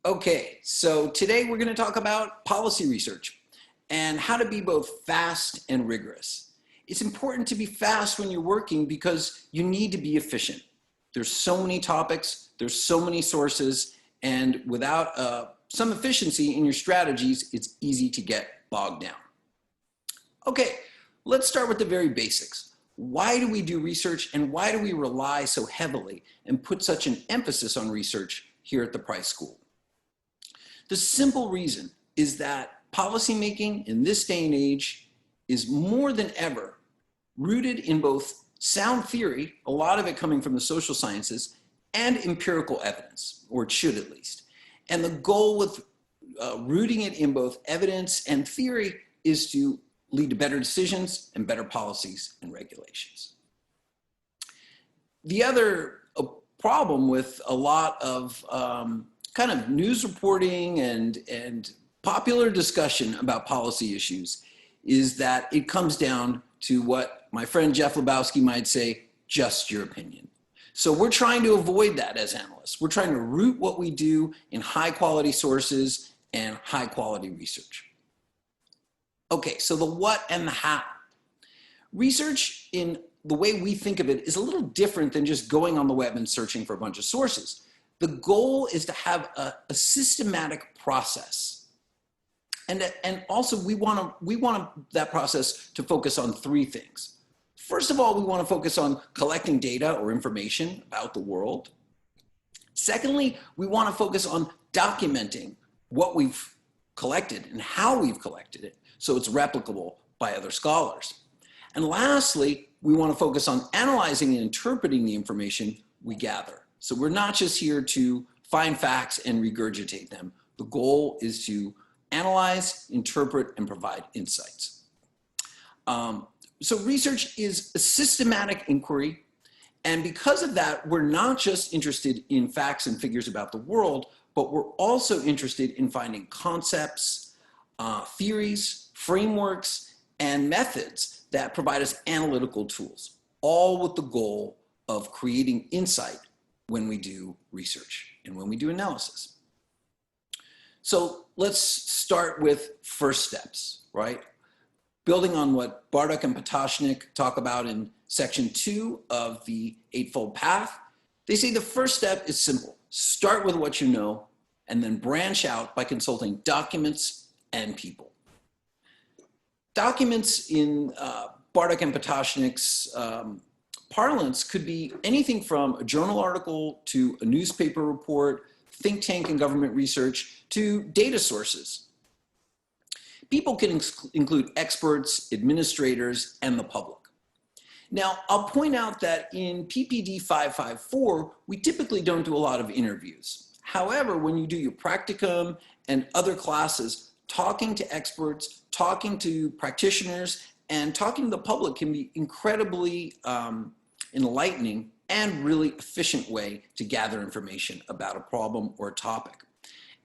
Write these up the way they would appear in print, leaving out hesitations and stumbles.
Okay, so today we're going to talk about policy research and how to be both fast and rigorous. It's important to be fast when you're working because you need to be efficient. There's so many topics, there's so many sources, and without some efficiency in your strategies, it's easy to get bogged down. Okay, let's start with the very basics. Why do we do research and why do we rely so heavily and put such an emphasis on research here at the Price School? The simple reason is that policymaking in this day and age is more than ever rooted in both sound theory, a lot of it coming from the social sciences, and empirical evidence, or it should at least. And the goal with rooting it in both evidence and theory is to lead to better decisions and better policies and regulations. The other problem with a lot of kind of news reporting and popular discussion about policy issues is that it comes down to what my friend Jeff Lebowski might say, just your opinion. So we're trying to avoid that as analysts. We're trying to root what we do in high quality sources and high quality research. Okay, so the what and the how. Research in the way we think of it is a little different than just going on the web and searching for a bunch of sources. The goal is to have a systematic process. And also we want that process to focus on three things. First of all, we want to focus on collecting data or information about the world. Secondly, we want to focus on documenting what we've collected and how we've collected it so it's replicable by other scholars. And lastly, we want to focus on analyzing and interpreting the information we gather. So we're not just here to find facts and regurgitate them. The goal is to analyze, interpret, and provide insights. So research is a systematic inquiry. And because of that, we're not just interested in facts and figures about the world, but we're also interested in finding concepts, theories, frameworks, and methods that provide us analytical tools, all with the goal of creating insight when we do research and when we do analysis. So let's start with first steps, right? Building on what Bardach and Patashnik talk about in section 2 of the Eightfold Path, they say the first step is simple. Start with what you know and then branch out by consulting documents and people. Documents in Bardach and Patashnik's parlance could be anything from a journal article to a newspaper report, think tank and government research, to data sources. People can include experts, administrators, and the public. Now, I'll point out that in PPD 554, we typically don't do a lot of interviews. However, when you do your practicum and other classes, talking to experts, talking to practitioners, and talking to the public can be incredibly enlightening and really efficient way to gather information about a problem or a topic.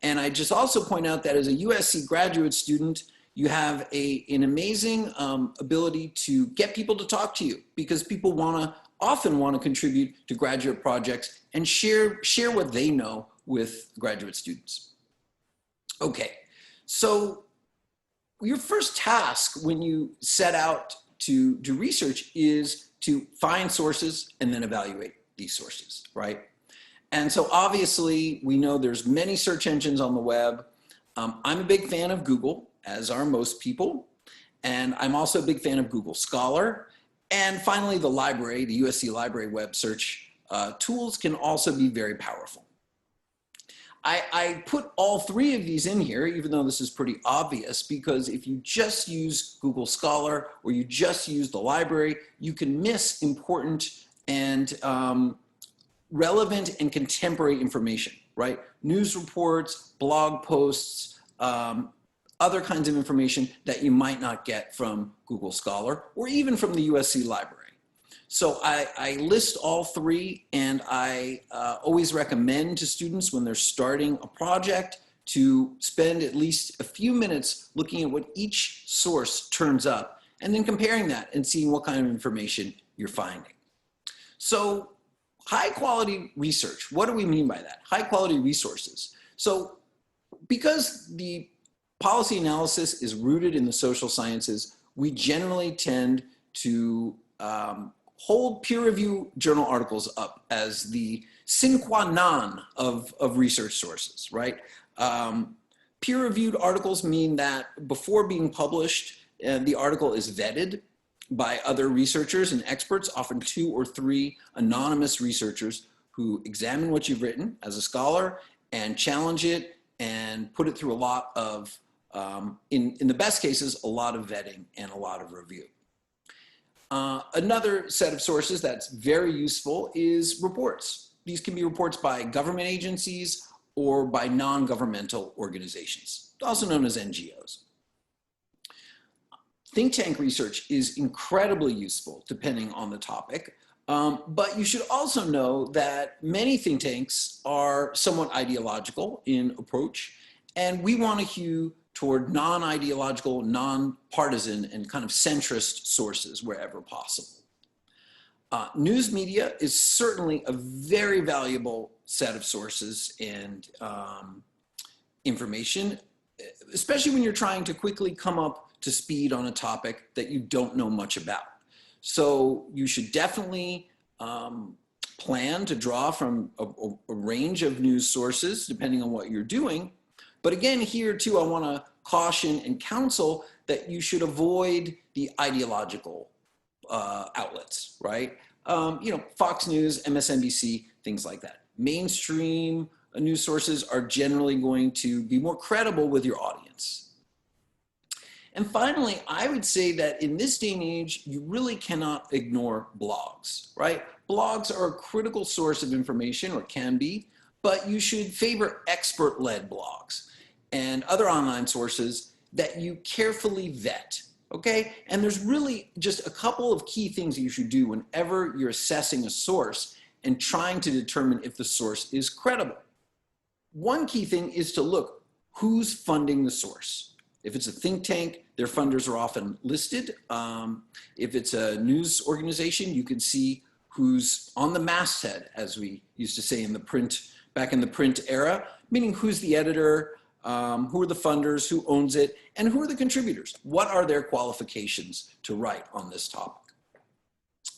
And I just also point out that as a USC graduate student, you have an amazing ability to get people to talk to you because people often want to contribute to graduate projects and share what they know with graduate students. Okay, so your first task when you set out to do research is to find sources and then evaluate these sources, right? And so obviously we know there's many search engines on the web. I'm a big fan of Google, as are most people. And I'm also a big fan of Google Scholar. And finally, the library, the USC Library web search tools can also be very powerful. I put all three of these in here, even though this is pretty obvious, because if you just use Google Scholar or you just use the library, you can miss important and relevant and contemporary information, right? News reports, blog posts, other kinds of information that you might not get from Google Scholar or even from the USC Library. So I list all three, and I always recommend to students when they're starting a project to spend at least a few minutes looking at what each source turns up and then comparing that and seeing what kind of information you're finding. So high quality research, what do we mean by that? High quality resources. So Because the policy analysis is rooted in the social sciences, we generally tend to hold peer review journal articles up as the sine qua non of research sources, right? Peer-reviewed articles mean that before being published, the article is vetted by other researchers and experts, often 2 or 3 anonymous researchers who examine what you've written as a scholar and challenge it and put it through a lot of, in the best cases, a lot of vetting and a lot of review. Another set of sources that's very useful is reports. These can be reports by government agencies or by non-governmental organizations, also known as NGOs. Think tank research is incredibly useful depending on the topic, but you should also know that many think tanks are somewhat ideological in approach, and we want to hew toward non-ideological, non-partisan, and kind of centrist sources wherever possible. News media is certainly a very valuable set of sources and information, especially when you're trying to quickly come up to speed on a topic that you don't know much about. So you should definitely plan to draw from a range of news sources depending on what you're doing. But again, here too, I want to caution and counsel that you should avoid the ideological outlets, right? You know, Fox News, MSNBC, things like that. Mainstream news sources are generally going to be more credible with your audience. And finally, I would say that in this day and age, you really cannot ignore blogs, right? Blogs are a critical source of information, or can be, but you should favor expert-led blogs and other online sources that you carefully vet, okay? And there's really just a couple of key things that you should do whenever you're assessing a source and trying to determine if the source is credible. One key thing is to look who's funding the source. If it's a think tank, their funders are often listed. If it's a news organization, you can see who's on the masthead, as we used to say in the print, back in the print era, meaning who's the editor, who are the funders, who owns it, and who are the contributors? What are their qualifications to write on this topic?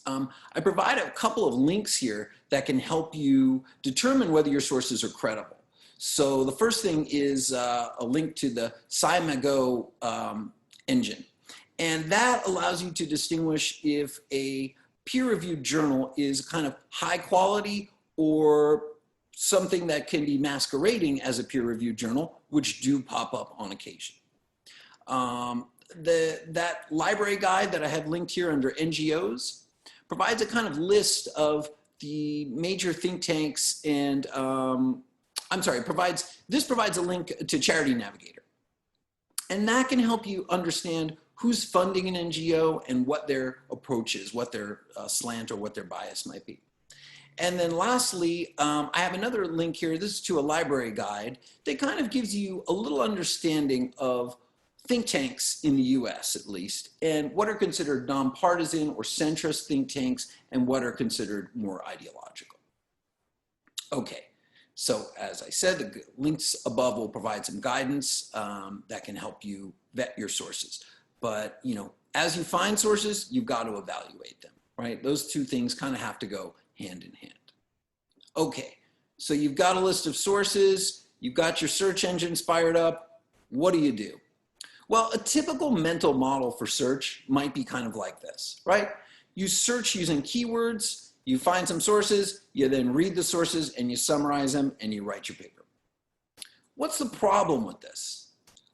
I provide a couple of links here that can help you determine whether your sources are credible. So the first thing is a link to the SciMago engine. And that allows you to distinguish if a peer-reviewed journal is kind of high quality or something that can be masquerading as a peer-reviewed journal, which do pop up on occasion. That library guide that I have linked here under NGOs provides a kind of list of the major think tanks and, this provides a link to Charity Navigator. And that can help you understand who's funding an NGO and what their approach is, what their slant or what their bias might be. And then lastly, I have another link here. This is to a library guide that kind of gives you a little understanding of think tanks in the US at least, and what are considered nonpartisan or centrist think tanks and what are considered more ideological. Okay, so as I said, the links above will provide some guidance that can help you vet your sources. But you know, as you find sources, you've got to evaluate them, right? Those two things kind of have to go hand in hand. Okay, so you've got a list of sources, you've got your search engines fired up. What do you do? Well, a typical mental model for search might be kind of like this, right? You search using keywords, you find some sources, you then read the sources and you summarize them and you write your paper. What's the problem with this?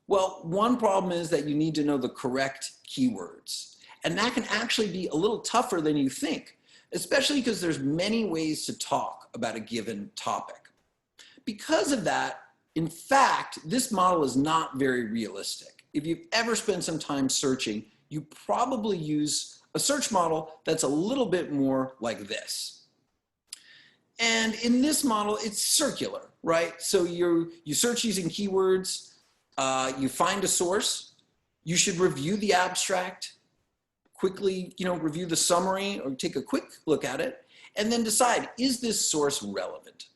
Well, one problem is that you need to know the correct keywords. And that can actually be a little tougher than you think, especially because there's many ways to talk about a given topic. Because of that, in fact, this model is not very realistic. If you've ever spent some time searching, you probably use a search model that's a little bit more like this. And in this model, it's circular, right? So you search using keywords, you find a source, you should review the abstract, quickly, review the summary or take a quick look at it, and then decide, is this source relevant?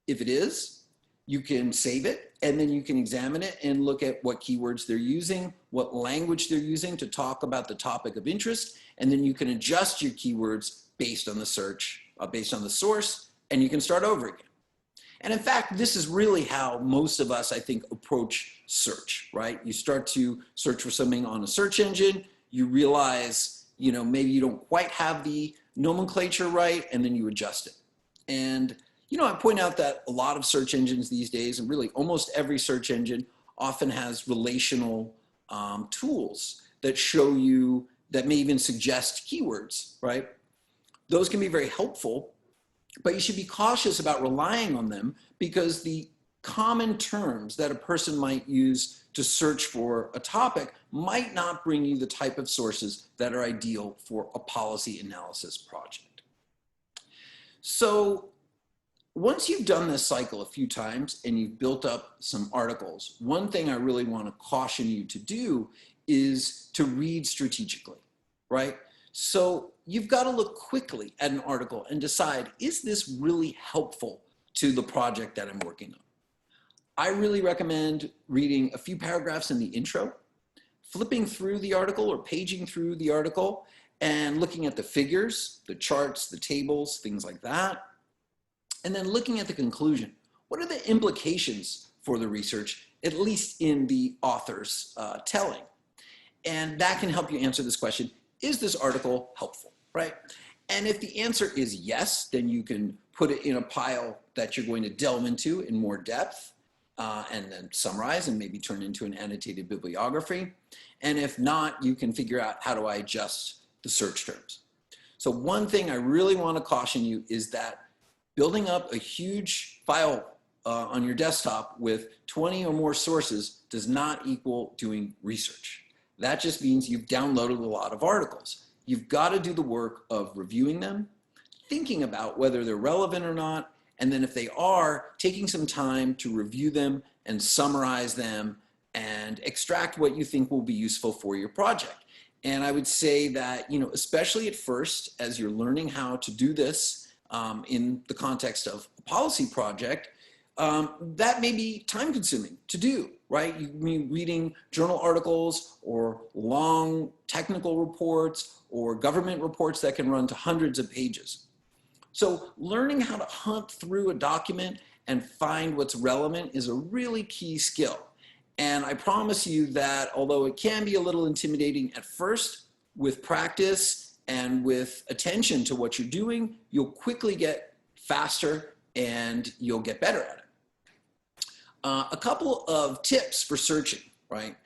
If it is, You can save it, and then you can examine it and look at what keywords they're using, what language they're using to talk about the topic of interest, and then you can adjust your keywords based on the search, based on the source, and you can start over again. And in fact, this is really how most of us, I think, approach search, right? You start to search for something on a search engine, you realize, maybe you don't quite have the nomenclature right, and then you adjust it. And I point out that a lot of search engines these days, and really almost every search engine, often has relational tools that show you, that may even suggest keywords, right? Those can be very helpful, but you should be cautious about relying on them, because the common terms that a person might use to search for a topic might not bring you the type of sources that are ideal for a policy analysis project. So once you've done this cycle a few times and you've built up some articles, one thing I really want to caution you to do is to read strategically, right? So you've got to look quickly at an article and decide, is this really helpful to the project that I'm working on? I really recommend reading a few paragraphs in the intro, flipping through the article or paging through the article and looking at the figures, the charts, the tables, things like that. And then looking at the conclusion. What are the implications for the research, at least in the author's telling? And that can help you answer this question, is this article helpful, right? And if the answer is yes, then you can put it in a pile that you're going to delve into in more depth, and then summarize and maybe turn into an annotated bibliography. And if not, you can figure out, how do I adjust the search terms? So one thing I really want to caution you is that building up a huge file on your desktop with 20 or more sources does not equal doing research. That just means you've downloaded a lot of articles. You've got to do the work of reviewing them, thinking about whether they're relevant or not, and then if they are, taking some time to review them and summarize them and extract what you think will be useful for your project. And I would say that, especially at first, as you're learning how to do this in the context of a policy project, that may be time consuming to do, right? You mean reading journal articles or long technical reports or government reports that can run to hundreds of pages. So learning how to hunt through a document and find what's relevant is a really key skill. And I promise you that although it can be a little intimidating at first, with practice and with attention to what you're doing, you'll quickly get faster and you'll get better at it. A couple of tips for searching, right?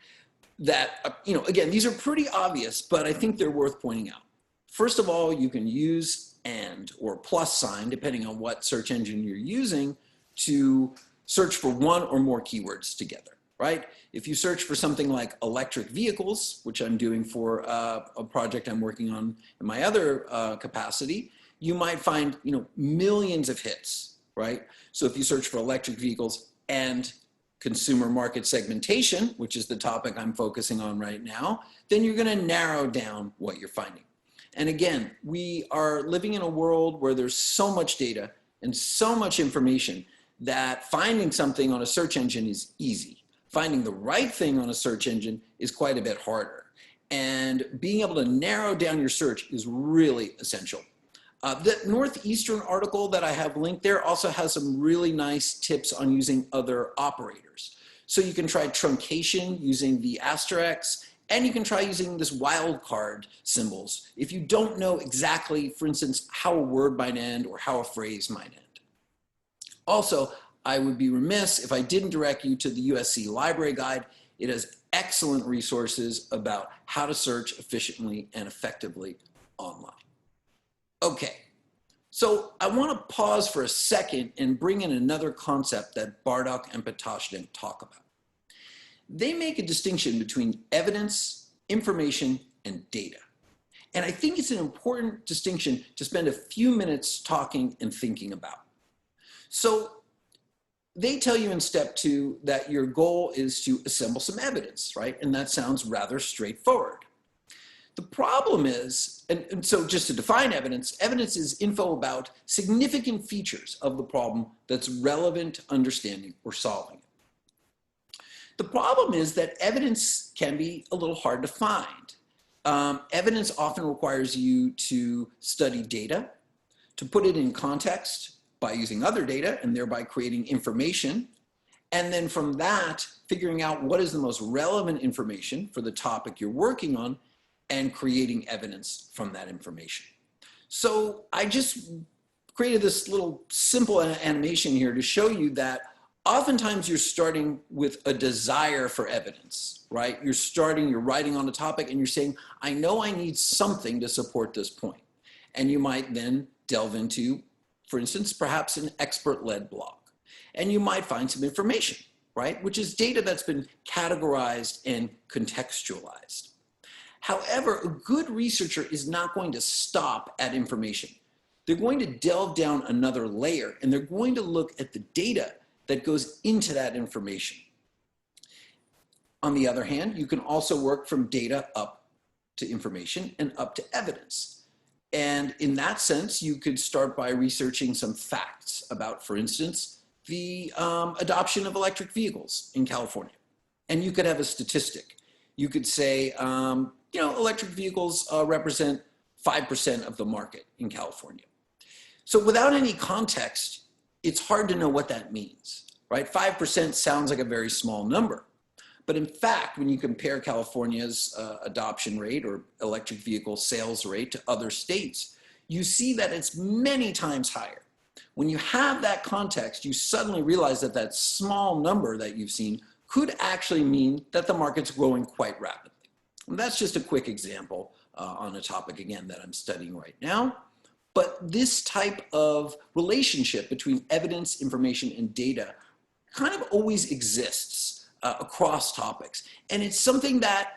That, again, these are pretty obvious, but I think they're worth pointing out. First of all, you can use and or plus sign, depending on what search engine you're using, to search for one or more keywords together, right? If you search for something like electric vehicles, which I'm doing for a project I'm working on in my other capacity, you might find, millions of hits, right? So if you search for electric vehicles and consumer market segmentation, which is the topic I'm focusing on right now, then you're going to narrow down what you're finding. And again, we are living in a world where there's so much data and so much information that finding something on a search engine is easy. Finding the right thing on a search engine is quite a bit harder. And being able to narrow down your search is really essential. The Northeastern article that I have linked there also has some really nice tips on using other operators. So you can try truncation using the asterisks, and you can try using this wildcard symbols if you don't know exactly, for instance, how a word might end or how a phrase might end. Also, I would be remiss if I didn't direct you to the USC Library Guide. It has excellent resources about how to search efficiently and effectively online. Okay, so I want to pause for a second and bring in another concept that Bardach and Patashnik talk about. They make a distinction between evidence, information, and data. And I think it's an important distinction to spend a few minutes talking and thinking about. So they tell you in step 2 that your goal is to assemble some evidence, right? And that sounds rather straightforward. The problem is, and so just to define evidence, evidence is info about significant features of the problem that's relevant to understanding or solving it. The problem is that evidence can be a little hard to find. Evidence often requires you to study data, to put it in context by using other data and thereby creating information, and then from that, figuring out what is the most relevant information for the topic you're working on and creating evidence from that information. So I just created this little simple animation here to show you that oftentimes you're starting with a desire for evidence, right? You're writing on a topic and you're saying, I know I need something to support this point. And you might then delve into, for instance, perhaps an expert-led blog. And you might find some information, right? Which is data that's been categorized and contextualized. However, a good researcher is not going to stop at information. They're going to delve down another layer and they're going to look at the data that goes into that information. On the other hand, you can also work from data up to information and up to evidence. And in that sense, you could start by researching some facts about, for instance, the adoption of electric vehicles in California. And you could have a statistic. You could say, electric vehicles represent 5% of the market in California. So without any context, it's hard to know what that means, right? 5% sounds like a very small number. But in fact, when you compare California's adoption rate or electric vehicle sales rate to other states, you see that it's many times higher. When you have that context, you suddenly realize that that small number that you've seen could actually mean that the market's growing quite rapidly. And that's just a quick example on a topic, again, that I'm studying right now. But this type of relationship between evidence, information, and data kind of always exists across topics. And it's something that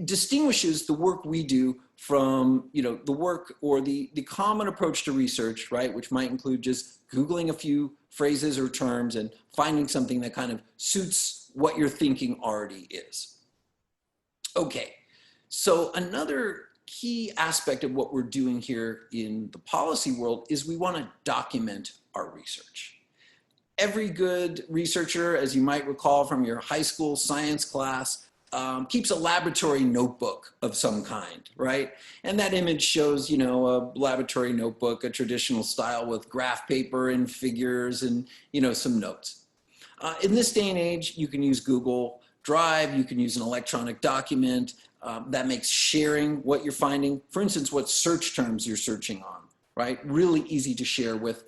distinguishes the work we do from the work or the common approach to research, right, which might include just Googling a few phrases or terms and finding something that kind of suits what your thinking already is. Okay, so another key aspect of what we're doing here in the policy world is we want to document our research. Every good researcher, as you might recall from your high school science class, keeps a laboratory notebook of some kind, right? And that image shows, a laboratory notebook, a traditional style with graph paper and figures and, some notes. In this day and age, you can use Google Drive, you can use an electronic document that makes sharing what you're finding, for instance, what search terms you're searching on, right? Really easy to share with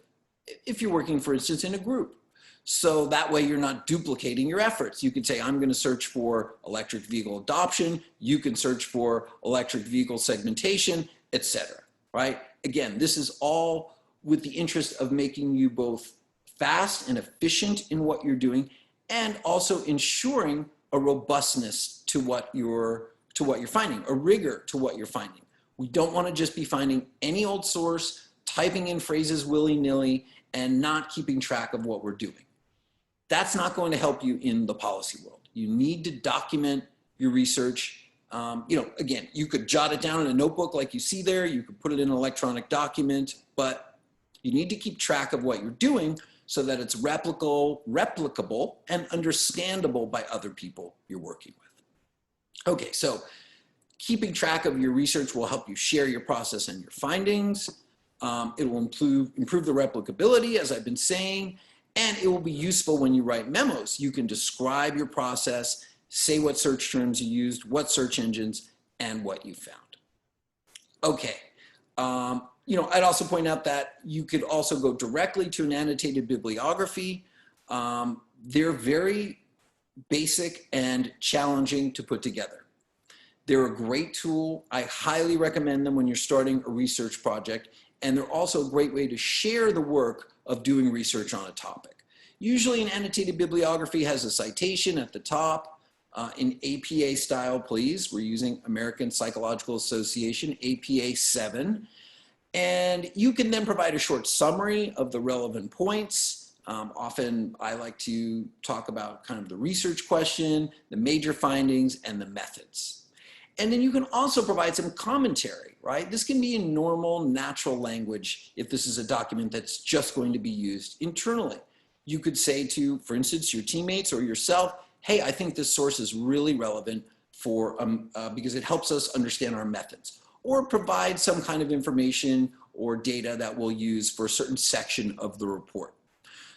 if you're working, for instance, in a group. So that way you're not duplicating your efforts. You could say, I'm going to search for electric vehicle adoption. You can search for electric vehicle segmentation, etc. Right? Again, this is all with the interest of making you both fast and efficient in what you're doing and also ensuring a robustness to what you're finding, a rigor to what you're finding. We don't want to just be finding any old source, typing in phrases willy-nilly, and not keeping track of what we're doing. That's not going to help you in the policy world. You need to document your research. Again, you could jot it down in a notebook like you see there. You could put it in an electronic document, but you need to keep track of what you're doing so that it's replicable, and understandable by other people you're working with. Okay, so keeping track of your research will help you share your process and your findings. It will improve the replicability, as I've been saying, and it will be useful when you write memos. You can describe your process, say what search terms you used, what search engines, and what you found. Okay, I'd also point out that you could also go directly to an annotated bibliography. They're very basic and challenging to put together. They're a great tool. I highly recommend them when you're starting a research project. And they're also a great way to share the work of doing research on a topic. Usually an annotated bibliography has a citation at the top in APA style, please. We're using American Psychological Association, APA 7. And you can then provide a short summary of the relevant points. Often I like to talk about kind of the research question, the major findings, and the methods. And then you can also provide some commentary, right? This can be in normal, natural language if this is a document that's just going to be used internally. You could say to, for instance, your teammates or yourself, hey, I think this source is really relevant for, because it helps us understand our methods. Or provide some kind of information or data that we'll use for a certain section of the report.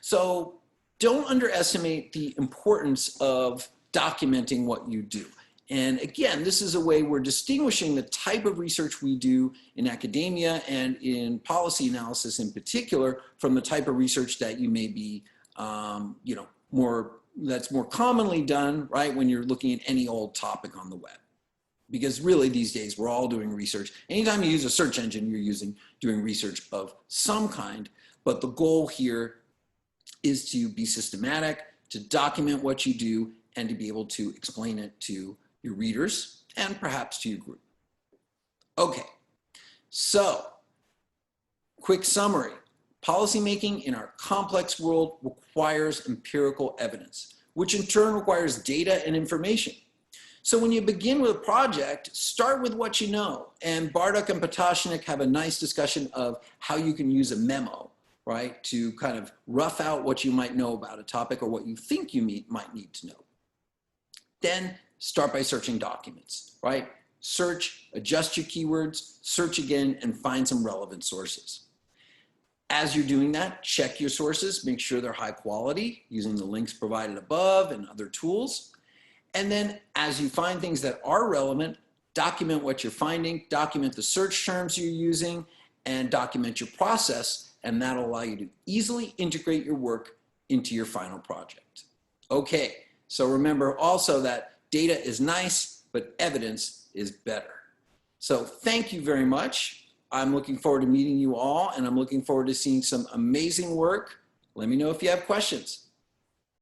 So don't underestimate the importance of documenting what you do. And again, this is a way we're distinguishing the type of research we do in academia and in policy analysis in particular from the type of research that you may be, that's more commonly done, right, when you're looking at any old topic on the web. Because really these days we're all doing research. Anytime you use a search engine, you're doing research of some kind, but the goal here is to be systematic, to document what you do, and to be able to explain it to your readers and perhaps to your group. Okay, so quick summary. Policymaking in our complex world requires empirical evidence, which in turn requires data and information. So when you begin with a project, start with what you know. And Bardach and Patashnik have a nice discussion of how you can use a memo, right, to kind of rough out what you might know about a topic or what you think you might need to know. Then start by searching documents, right? Search, adjust your keywords, search again, and find some relevant sources. As you're doing that, check your sources, make sure they're high quality using the links provided above and other tools. And then as you find things that are relevant, document what you're finding, document the search terms you're using, and document your process, and that'll allow you to easily integrate your work into your final project. Okay, so remember also that data is nice, but evidence is better. So thank you very much. I'm looking forward to meeting you all, and I'm looking forward to seeing some amazing work. Let me know if you have questions.